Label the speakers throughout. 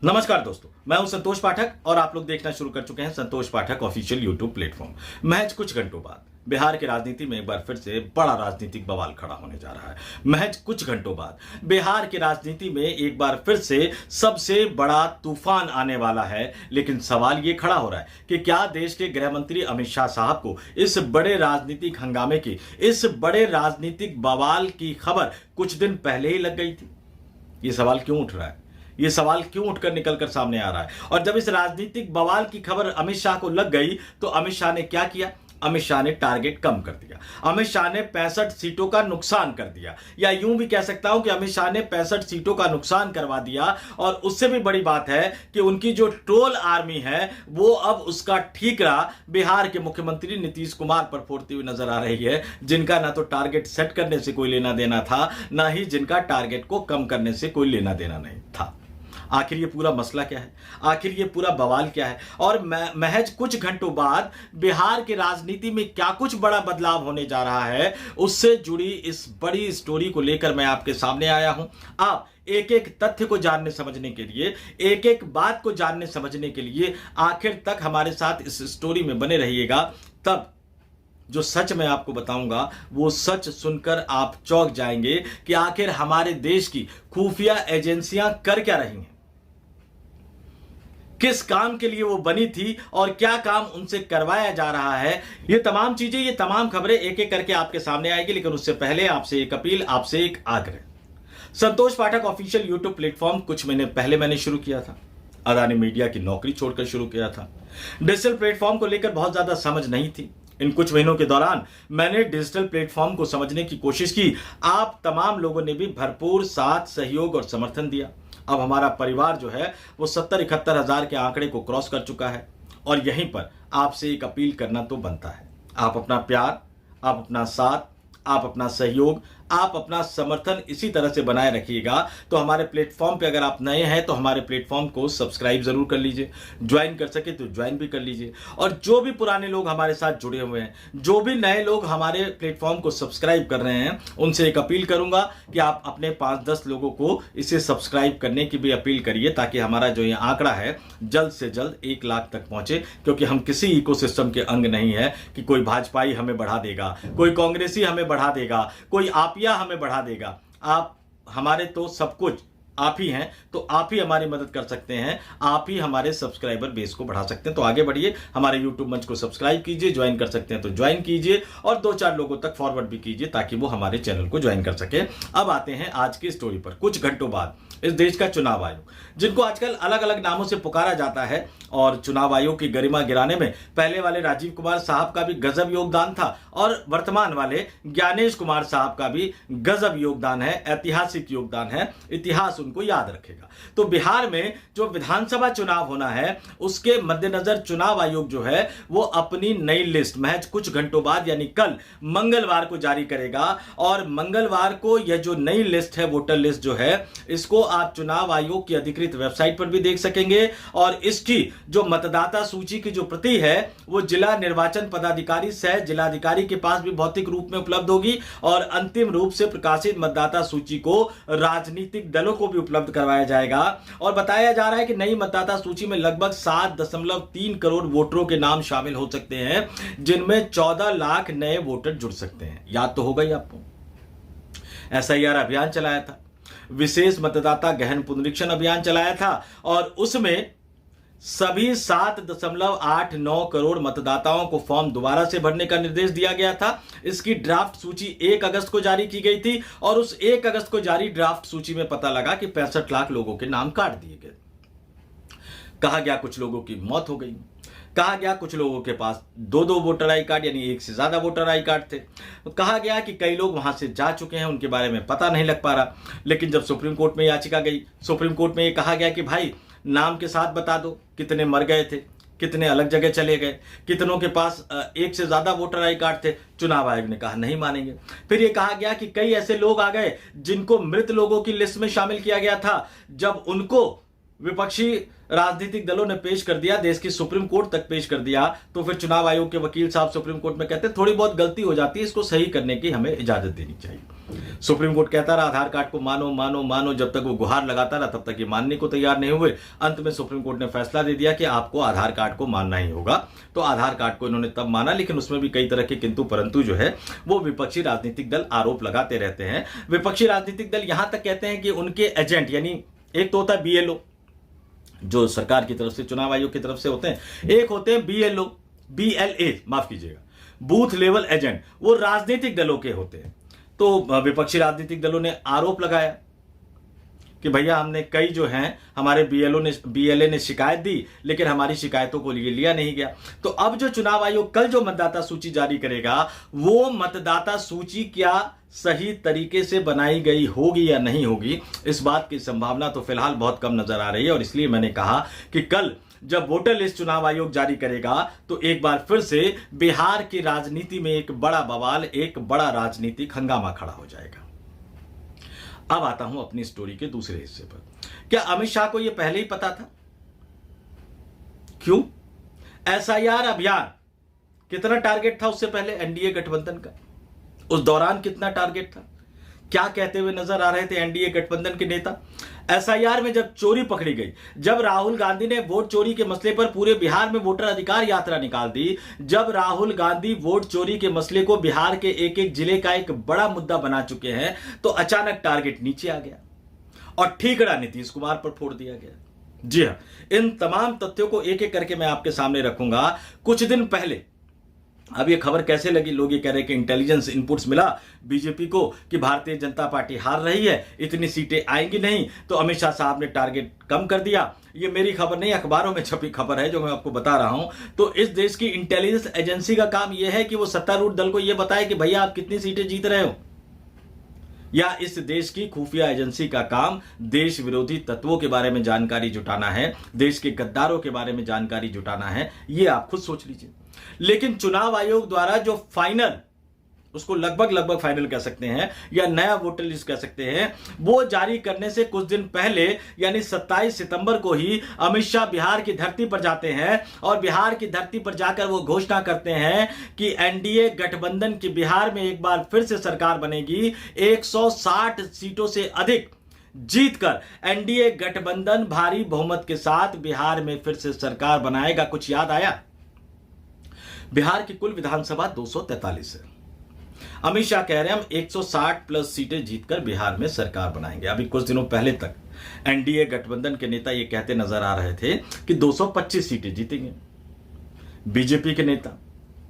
Speaker 1: नमस्कार दोस्तों, मैं हूं संतोष पाठक और आप लोग देखना शुरू कर चुके हैं संतोष पाठक ऑफिशियल यूट्यूब प्लेटफॉर्म। महज कुछ घंटों बाद बिहार की राजनीति में एक बार फिर से बड़ा राजनीतिक बवाल खड़ा होने जा रहा है। महज कुछ घंटों बाद बिहार की राजनीति में एक बार फिर से सबसे बड़ा तूफान आने वाला है। लेकिन सवाल ये खड़ा हो रहा है कि क्या देश के गृह मंत्री अमित शाह साहब को इस बड़े राजनीतिक हंगामे की, इस बड़े राजनीतिक बवाल की खबर कुछ दिन पहले ही लग गई थी? ये सवाल क्यों उठ रहा है? ये सवाल क्यों उठकर निकलकर सामने आ रहा है? और जब इस राजनीतिक बवाल की खबर अमित शाह को लग गई तो अमित शाह ने क्या किया? अमित शाह ने टारगेट कम कर दिया। अमित शाह ने 65 सीटों का नुकसान कर दिया, या यूं भी कह सकता हूं कि अमित शाह ने 65 सीटों का नुकसान करवा दिया। और उससे भी बड़ी बात है कि उनकी जो ट्रोल आर्मी है वो अब उसका ठीकरा बिहार के मुख्यमंत्री नीतीश कुमार पर फोड़ती हुई नजर आ रही है, जिनका ना तो टारगेट सेट करने से कोई लेना देना था, ना ही जिनका टारगेट को कम करने से कोई लेना देना नहीं था। आखिर ये पूरा मसला क्या है? आखिर ये पूरा बवाल क्या है? और महज कुछ घंटों बाद बिहार की राजनीति में क्या कुछ बड़ा बदलाव होने जा रहा है, उससे जुड़ी इस बड़ी स्टोरी को लेकर मैं आपके सामने आया हूं। आप एक एक तथ्य को जानने समझने के लिए, एक एक बात को जानने समझने के लिए आखिर तक हमारे साथ इस स्टोरी में बने रहिएगा। तब जो सच मैं आपको बताऊंगा वो सच सुनकर आप चौंक जाएंगे कि आखिर हमारे देश की खुफिया एजेंसियां कर क्या रही हैं, किस काम के लिए वो बनी थी और क्या काम उनसे करवाया जा रहा है। ये तमाम चीजें, ये तमाम खबरें एक एक करके आपके सामने आएगी। लेकिन उससे पहले आपसे एक अपील, आपसे एक आग्रह। संतोष पाठक ऑफिशियल यूट्यूब प्लेटफॉर्म कुछ महीने पहले मैंने शुरू किया था। अदानी मीडिया की नौकरी छोड़कर शुरू किया था। डिजिटल प्लेटफॉर्म को लेकर बहुत ज्यादा समझ नहीं थी। इन कुछ महीनों के दौरान मैंने डिजिटल प्लेटफॉर्म को समझने की कोशिश की। आप तमाम लोगों ने भी भरपूर साथ, सहयोग और समर्थन दिया। अब हमारा परिवार जो है वो 70-71 हजार के आंकड़े को क्रॉस कर चुका है। और यहीं पर आपसे एक अपील करना तो बनता है। आप अपना प्यार, आप अपना साथ, आप अपना सहयोग, आप अपना समर्थन इसी तरह से बनाए रखिएगा। तो हमारे प्लेटफॉर्म पे अगर आप नए हैं तो हमारे प्लेटफॉर्म को सब्सक्राइब जरूर कर लीजिए, ज्वाइन कर सके तो ज्वाइन भी कर लीजिए। और जो भी पुराने लोग हमारे साथ जुड़े हुए हैं, जो भी नए लोग हमारे प्लेटफॉर्म को सब्सक्राइब कर रहे हैं, उनसे एक अपील करूंगा कि आप अपने 5-10 लोगों को इसे सब्सक्राइब करने की भी अपील करिए, ताकि हमारा जो ये आंकड़ा है जल्द से जल्द 1 लाख तक पहुंचे। क्योंकि हम किसी इकोसिस्टम के अंग नहीं है कि कोई भाजपाई हमें बढ़ा देगा, कोई कांग्रेसी हमें बढ़ा देगा, कोई आपिया हमें बढ़ा देगा। आप हमारे तो सब कुछ आप ही हैं, तो आप ही हमारी मदद कर सकते हैं, आप ही हमारे सब्सक्राइबर बेस को बढ़ा सकते हैं। तो आगे बढ़िए, हमारे यूट्यूब मंच को सब्सक्राइब कीजिए, ज्वाइन कर सकते हैं तो ज्वाइन कीजिए और 2-4 लोगों तक फॉरवर्ड भी कीजिए ताकि वो हमारे चैनल को ज्वाइन कर सके। अब आते हैं आज की स्टोरी पर। कुछ घंटों बाद इस देश का चुनाव आयोग, जिनको आजकल अलग अलग नामों से पुकारा जाता है, और चुनाव आयोग की गरिमा गिराने में पहले वाले राजीव कुमार साहब का भी गजब योगदान था और वर्तमान वाले ज्ञानेश कुमार साहब का भी गजब योगदान है, ऐतिहासिक योगदान है। इतिहास उनको याद रखेगा। तो बिहार में जो विधानसभा चुनाव होना है उसके मद्देनजर चुनाव आयोग जो है वो अपनी नई लिस्ट महज कुछ घंटों बाद यानी कल मंगलवार को जारी करेगा। और मंगलवार को यह जो नई लिस्ट है, वोटर लिस्ट जो है, इसको आप चुनाव आयोग की अधिकृत वेबसाइट पर भी देख सकेंगे। और इसकी जो मतदाता सूची की जो प्रति है वो जिला निर्वाचन पदाधिकारी सह जिलाधिकारी के पास भी भौतिक रूप में उपलब्ध होगी। और अंतिम रूप से प्रकाशित मतदाता सूची को राजनीतिक दलों को भी उपलब्ध करवाया जाएगा। और बताया जा रहा है कि नई मतदाता सूची में लगभग 7.3 करोड़ वोटरों के नाम शामिल हो सकते हैं, जिनमें 14 लाख नए वोटर जुड़ सकते हैं। याद तो होगा ही आपको, SIR अभियान चलाया था, विशेष मतदाता गहन पुनरीक्षण अभियान चलाया था, और उसमें सभी 7.89 करोड़ मतदाताओं को फॉर्म दोबारा से भरने का निर्देश दिया गया था। इसकी ड्राफ्ट सूची 1 अगस्त को जारी की गई थी, और उस 1 अगस्त को जारी ड्राफ्ट सूची में पता लगा कि 65 लाख लोगों के नाम काट दिए गए। कहा गया कुछ लोगों की मौत हो गई, कहा गया कुछ लोगों के पास 2-2 वोटर आई कार्ड यानी 1 से ज्यादा वोटर आई कार्ड थे। तो कहा गया कि कई लोग वहां से जा चुके हैं, उनके बारे में पता नहीं लग पा रहा। लेकिन जब सुप्रीम कोर्ट में याचिका गई, सुप्रीम कोर्ट में यह कहा गया कि भाई नाम के साथ बता दो कितने मर गए थे, कितने अलग जगह चले गए, कितनों के पास 1 से ज्यादा वोटर आई कार्ड थे। चुनाव आयोग ने कहा नहीं मानेंगे। फिर यह कहा गया कि कई ऐसे लोग आ गए जिनको मृत लोगों की लिस्ट में शामिल किया गया था। जब उनको विपक्षी राजनीतिक दलों ने पेश कर दिया, देश की सुप्रीम कोर्ट तक पेश कर दिया, तो फिर चुनाव आयोग के वकील साहब सुप्रीम कोर्ट में कहते हैं थोड़ी बहुत गलती हो जाती है, इसको सही करने की हमें इजाजत देनी चाहिए। सुप्रीम कोर्ट कहता रहा आधार कार्ड को मानो मानो मानो, जब तक वो गुहार लगाता रहा तब तक ये मानने को तैयार नहीं हुए। अंत में सुप्रीम कोर्ट ने फैसला दे दिया कि आपको आधार कार्ड को मानना ही होगा। तो आधार कार्ड को इन्होंने तब माना, लेकिन उसमें भी कई तरह के किंतु परंतु जो है वो विपक्षी राजनीतिक दल आरोप लगाते रहते हैं। विपक्षी राजनीतिक दल यहां तक कहते हैं कि उनके एजेंट, यानी एक तो होता है BLO जो सरकार की तरफ से चुनाव आयोग की तरफ से होते हैं, एक होते हैं BLA माफ कीजिएगा, बूथ लेवल एजेंट, वो राजनीतिक दलों के होते हैं। तो विपक्षी राजनीतिक दलों ने आरोप लगाया कि भैया हमने कई जो हैं हमारे BLA ने शिकायत दी, लेकिन हमारी शिकायतों को लिया नहीं गया। तो अब जो चुनाव आयोग कल जो मतदाता सूची जारी करेगा, वो मतदाता सूची क्या सही तरीके से बनाई गई होगी या नहीं होगी, इस बात की संभावना तो फिलहाल बहुत कम नजर आ रही है। और इसलिए मैंने कहा कि कल जब वोटर लिस्ट चुनाव आयोग जारी करेगा तो एक बार फिर से बिहार की राजनीति में एक बड़ा बवाल, एक बड़ा राजनीतिक हंगामा खड़ा हो जाएगा। अब आता हूं अपनी स्टोरी के दूसरे हिस्से पर। क्या अमित शाह को यह पहले ही पता था? क्यों? SIR अभियान कितना टारगेट था उससे पहले एनडीए गठबंधन का? उस दौरान कितना टारगेट था? क्या कहते हुए नजर आ रहे थे एनडीए गठबंधन के नेता? SIR में जब चोरी पकड़ी गई, जब राहुल गांधी ने वोट चोरी के मसले पर पूरे बिहार में वोटर अधिकार यात्रा निकाल दी, जब राहुल गांधी वोट चोरी के मसले को बिहार के एक एक जिले का एक बड़ा मुद्दा बना चुके हैं, तो अचानक टारगेट नीचे आ गया और ठीकरा नीतीश कुमार पर फोड़ दिया गया। जी हां, इन तमाम तथ्यों को एक एक करके मैं आपके सामने रखूंगा। कुछ दिन पहले, अब ये खबर कैसे लगी, लोग ये कह रहे हैं कि इंटेलिजेंस इनपुट्स मिला बीजेपी को कि भारतीय जनता पार्टी हार रही है, इतनी सीटें आएंगी नहीं, तो अमित शाह साहब ने टारगेट कम कर दिया। ये मेरी खबर नहीं, अखबारों में छपी खबर है जो मैं आपको बता रहा हूं। तो इस देश की इंटेलिजेंस एजेंसी का काम यह है कि वो सत्तारूढ़ दल को यह बताए कि भैया आप कितनी सीटें जीत रहे हो, या इस देश की खुफिया एजेंसी का काम देश विरोधी तत्वों के बारे में जानकारी जुटाना है, देश के गद्दारों के बारे में जानकारी जुटाना है। ये आप खुद सोच लीजिए। लेकिन चुनाव आयोग द्वारा जो फाइनल, उसको लगभग फाइनल कह सकते हैं या नया वोटर लिस्ट कह सकते हैं, वो जारी करने से कुछ दिन पहले यानी 27 सितंबर को ही अमित शाह बिहार की धरती पर जाते हैं और बिहार की धरती पर जाकर वो घोषणा करते हैं कि एनडीए गठबंधन की बिहार में एक बार फिर से सरकार बनेगी। 160 सीटों से अधिक जीतकर एनडीए गठबंधन भारी बहुमत के साथ बिहार में फिर से सरकार बनाएगा। कुछ याद आया? बिहार की कुल विधानसभा 243 है। अमित शाह कह रहे हैं हम 160 प्लस सीटें जीतकर बिहार में सरकार बनाएंगे। अभी कुछ दिनों पहले तक एनडीए गठबंधन के नेता ये कहते नजर आ रहे थे कि 225 सीटें जीतेंगे। बीजेपी के नेता,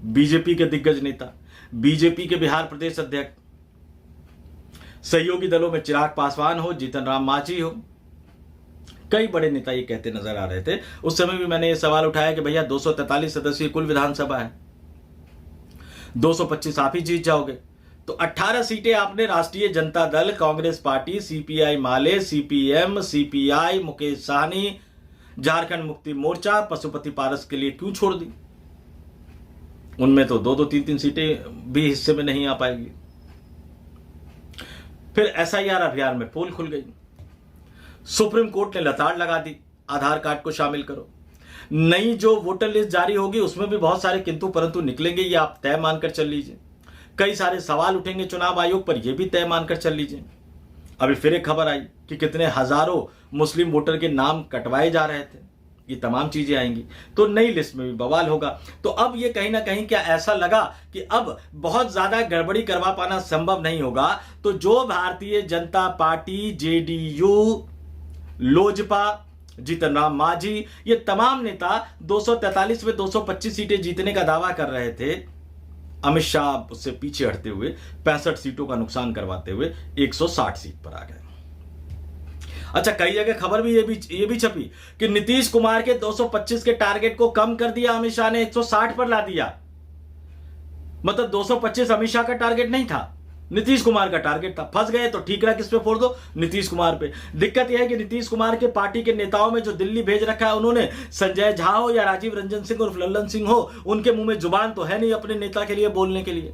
Speaker 1: बीजेपी के दिग्गज नेता, बीजेपी के बिहार प्रदेश अध्यक्ष, सहयोगी दलों में चिराग पासवान हो, जीतन राम मांझी हो, कई बड़े नेता ये कहते नजर आ रहे थे। उस समय भी मैंने ये सवाल उठाया कि भैया 243 सदस्यीय कुल विधानसभा है, 225 आप ही जीत जाओगे, तो 18 सीटें आपने राष्ट्रीय जनता दल, कांग्रेस पार्टी, सीपीआई माले, सीपीएम, सीपीआई, मुकेश सहनी, झारखंड मुक्ति मोर्चा, पशुपति पारस के लिए क्यों छोड़ दी? उनमें तो 2-2, 3-3 सीटें भी हिस्से में नहीं आ पाएगी। फिर SIR अभियान में पोल खुल गई, सुप्रीम कोर्ट ने लताड़ लगा दी, आधार कार्ड को शामिल करो। नई जो वोटर लिस्ट जारी होगी उसमें भी बहुत सारे किंतु परंतु निकलेंगे, ये आप तय मानकर चल लीजिए। कई सारे सवाल उठेंगे चुनाव आयोग पर, यह भी तय मानकर चल लीजिए। अभी फिर एक खबर आई कि कितने हजारों मुस्लिम वोटर के नाम कटवाए जा रहे थे। ये तमाम चीजें आएंगी तो नई लिस्ट में भी बवाल होगा। तो अब ये कहीं ना कहीं क्या ऐसा लगा कि अब बहुत ज्यादा गड़बड़ी करवा पाना संभव नहीं होगा। तो जो भारतीय जनता पार्टी, जेडीयू, लोजपा, जीतन राम मांझी, ये तमाम नेता 243 में 225 सीटें जीतने का दावा कर रहे थे, अमित शाह उससे पीछे हटते हुए 65 सीटों का नुकसान करवाते हुए 160 सीट पर आ गए। अच्छा, कई जगह खबर भी ये भी छपी कि नीतीश कुमार के 225 के टारगेट को कम कर दिया अमित शाह ने, 160 पर ला दिया। मतलब 225 अमित शाह का टारगेट नहीं था, नीतीश कुमार का टारगेट था। फंस गए तो ठीकरा किस पे फोड़ दो? नीतीश कुमार पे। दिक्कत यह है कि नीतीश कुमार के पार्टी के नेताओं में जो दिल्ली भेज रखा है, उन्होंने संजय झा हो या राजीव रंजन सिंह और लल्लन सिंह हो, उनके मुंह में जुबान तो है नहीं अपने नेता के लिए बोलने के लिए।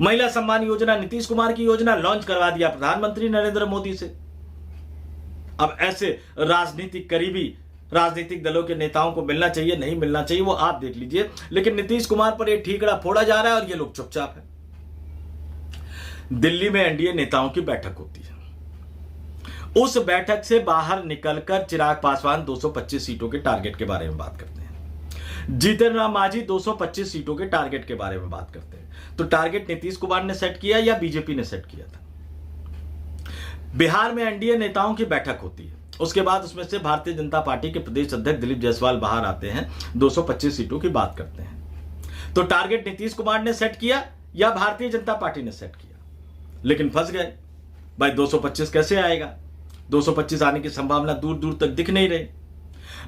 Speaker 1: महिला सम्मान योजना नीतीश कुमार की योजना लॉन्च करवा दिया प्रधानमंत्री नरेंद्र मोदी से। अब ऐसे राजनीतिक करीबी राजनीतिक दलों के नेताओं को मिलना चाहिए नहीं मिलना चाहिए वो आप देख लीजिए, लेकिन नीतीश कुमार पर यह ठीकरा फोड़ा जा रहा है और ये लोग चुपचाप है। दिल्ली में एनडीए नेताओं की बैठक होती है, उस बैठक से बाहर निकलकर चिराग पासवान 225 सीटों के टारगेट के बारे में बात करते हैं, जीतन राम मांझी 225 सीटों के टारगेट के बारे में बात करते हैं। तो टारगेट नीतीश कुमार ने सेट किया या बीजेपी ने सेट किया था? बिहार में एनडीए नेताओं की बैठक होती है, उसके बाद उसमें से भारतीय जनता पार्टी के प्रदेश अध्यक्ष दिलीप जायसवाल बाहर आते हैं, 225 सीटों की बात करते हैं। तो टारगेट नीतीश कुमार ने सेट किया या भारतीय जनता पार्टी ने सेट किया? लेकिन फंस गए भाई, 225 कैसे आएगा? 225 आने की संभावना दूर दूर तक दिख नहीं रही।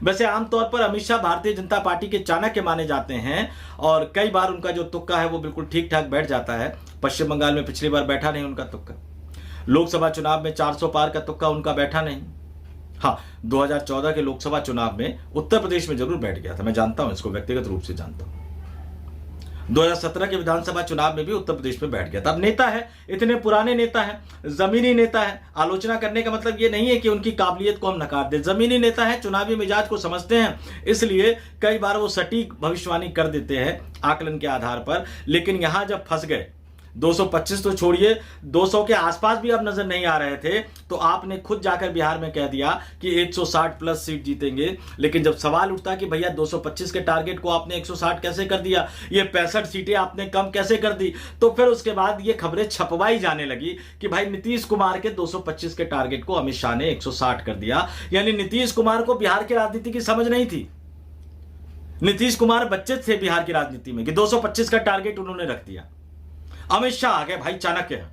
Speaker 1: वैसे आमतौर पर अमित शाह भारतीय जनता पार्टी के चाणक्य माने जाते हैं और कई बार उनका जो तुक्का है वो बिल्कुल ठीक ठाक बैठ जाता है। पश्चिम बंगाल में पिछली बार बैठा नहीं उनका तुक्का, लोकसभा चुनाव में 400 पार का तुक्का उनका बैठा नहीं। हाँ, 2014 के लोकसभा चुनाव में उत्तर प्रदेश में जरूर बैठ गया था, मैं जानता हूं, इसको व्यक्तिगत रूप से जानता हूं। 2017 के विधानसभा चुनाव में भी उत्तर प्रदेश में बैठ गया था। अब नेता है, इतने पुराने नेता है, जमीनी नेता है, आलोचना करने का मतलब ये नहीं है कि उनकी काबिलियत को हम नकार दें। जमीनी नेता है, चुनावी मिजाज को समझते हैं, इसलिए कई बार वो सटीक भविष्यवाणी कर देते हैं आकलन के आधार पर। लेकिन यहां जब फंस गए, 225 तो छोड़िए, 200 के आसपास भी अब नजर नहीं आ रहे थे, तो आपने खुद जाकर बिहार में कह दिया कि 160 प्लस सीट जीतेंगे। लेकिन जब सवाल उठता कि भैया 225 के टारगेट को आपने 160 कैसे कर दिया, ये 65 सीटें आपने कम कैसे कर दी, तो फिर उसके बाद ये खबरें छपवाई जाने लगी कि भाई नीतीश कुमार के 225 के टारगेट को अमित शाह ने 160 कर दिया। यानी नीतीश कुमार को बिहार की राजनीति की समझ नहीं थी। नीतीश कुमार बच्चे थे बिहार की राजनीति में कि 225 का टारगेट उन्होंने रख दिया। अमित शाह आ गए, भाई चाणक्य हैं,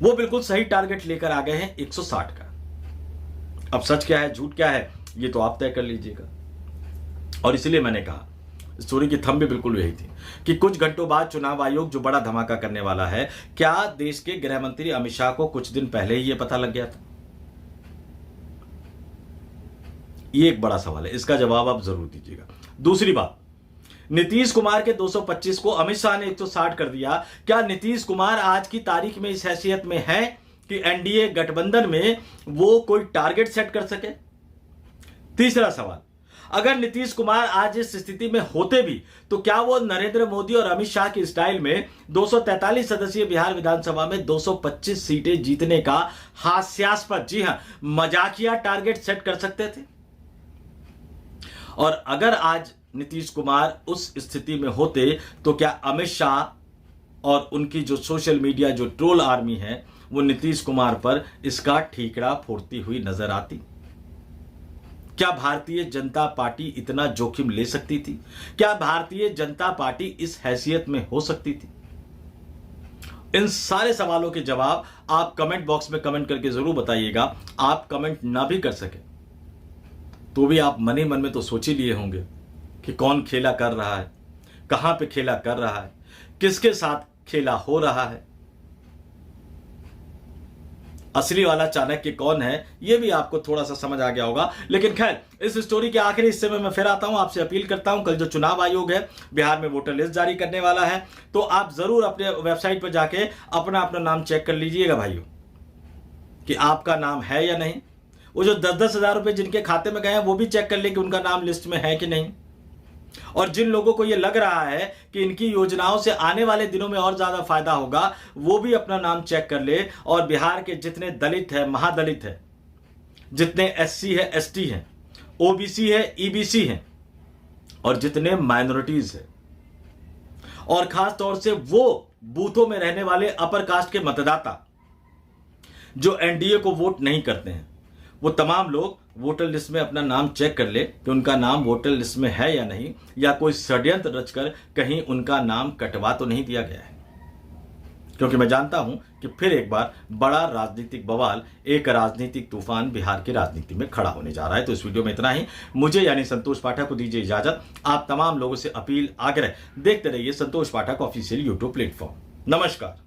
Speaker 1: वो बिल्कुल सही टारगेट लेकर आ गए हैं 160 का। अब सच क्या है झूठ क्या है ये तो आप तय कर लीजिएगा। और इसलिए मैंने कहा स्टोरी की थंब भी बिल्कुल यही थी कि कुछ घंटों बाद चुनाव आयोग जो बड़ा धमाका करने वाला है, क्या देश के गृह मंत्री अमित शाह को कुछ दिन पहले ही यह पता लग गया था? ये एक बड़ा सवाल है, इसका जवाब आप जरूर दीजिएगा। दूसरी बात, नीतीश कुमार के 225 को अमित शाह ने 160 कर दिया। क्या नीतीश कुमार आज की तारीख में इस हैसियत में है कि एनडीए गठबंधन में वो कोई टारगेट सेट कर सके? तीसरा सवाल, अगर नीतीश कुमार आज इस स्थिति में होते भी तो क्या वो नरेंद्र मोदी और अमित शाह की स्टाइल में 243 सदस्यीय बिहार विधानसभा में 225 सीटें जीतने का हास्यास्पद, जी हां मजाकिया टारगेट सेट कर सकते थे? और अगर आज नीतीश कुमार उस स्थिति में होते तो क्या अमित शाह और उनकी जो सोशल मीडिया जो ट्रोल आर्मी है वो नीतीश कुमार पर इसका ठीकरा फोड़ती हुई नजर आती? क्या भारतीय जनता पार्टी इतना जोखिम ले सकती थी? क्या भारतीय जनता पार्टी इस हैसियत में हो सकती थी? इन सारे सवालों के जवाब आप कमेंट बॉक्स में कमेंट करके जरूर बताइएगा। आप कमेंट ना भी कर सके तो भी आप मन ही मन में तो सोच ही लिए होंगे कि कौन खेला कर रहा है, कहां पे खेला कर रहा है, किसके साथ खेला हो रहा है, असली वाला चाणक्य कौन है, यह भी आपको थोड़ा सा समझ आ गया होगा। लेकिन खैर, इस स्टोरी के आखिरी हिस्से में मैं फिर आता हूं, आपसे अपील करता हूं, कल जो चुनाव आयोग है बिहार में वोटर लिस्ट जारी करने वाला है, तो आप जरूर अपने वेबसाइट पर जाके अपना अपना नाम चेक कर लीजिएगा भाइयों कि आपका नाम है या नहीं। वो जो 10-10 हजार रुपए जिनके खाते में गए हैं वो भी चेक कर ले कि उनका नाम लिस्ट में है कि नहीं। और जिन लोगों को यह लग रहा है कि इनकी योजनाओं से आने वाले दिनों में और ज्यादा फायदा होगा, वो भी अपना नाम चेक कर ले। और बिहार के जितने दलित है, महादलित है, जितने एससी है, एसटी है, ओबीसी है, ईबीसी है, और जितने माइनॉरिटीज है, और खास तौर से वो बूथों में रहने वाले अपर कास्ट के मतदाता जो एनडीए को वोट नहीं करते हैं, वो तमाम लोग वोटर लिस्ट में अपना नाम चेक कर ले कि उनका नाम वोटर लिस्ट में है या नहीं, या कोई षड्यंत्र रचकर कहीं उनका नाम कटवा तो नहीं दिया गया है। क्योंकि मैं जानता हूं कि फिर एक बार बड़ा राजनीतिक बवाल, एक राजनीतिक तूफान बिहार की राजनीति में खड़ा होने जा रहा है। तो इस वीडियो में इतना ही। मुझे यानी संतोष पाठक को दीजिए इजाजत। आप तमाम लोगों से अपील, आग्रह, देखते रहिए संतोष पाठक ऑफिशियल यूट्यूब प्लेटफॉर्म। नमस्कार।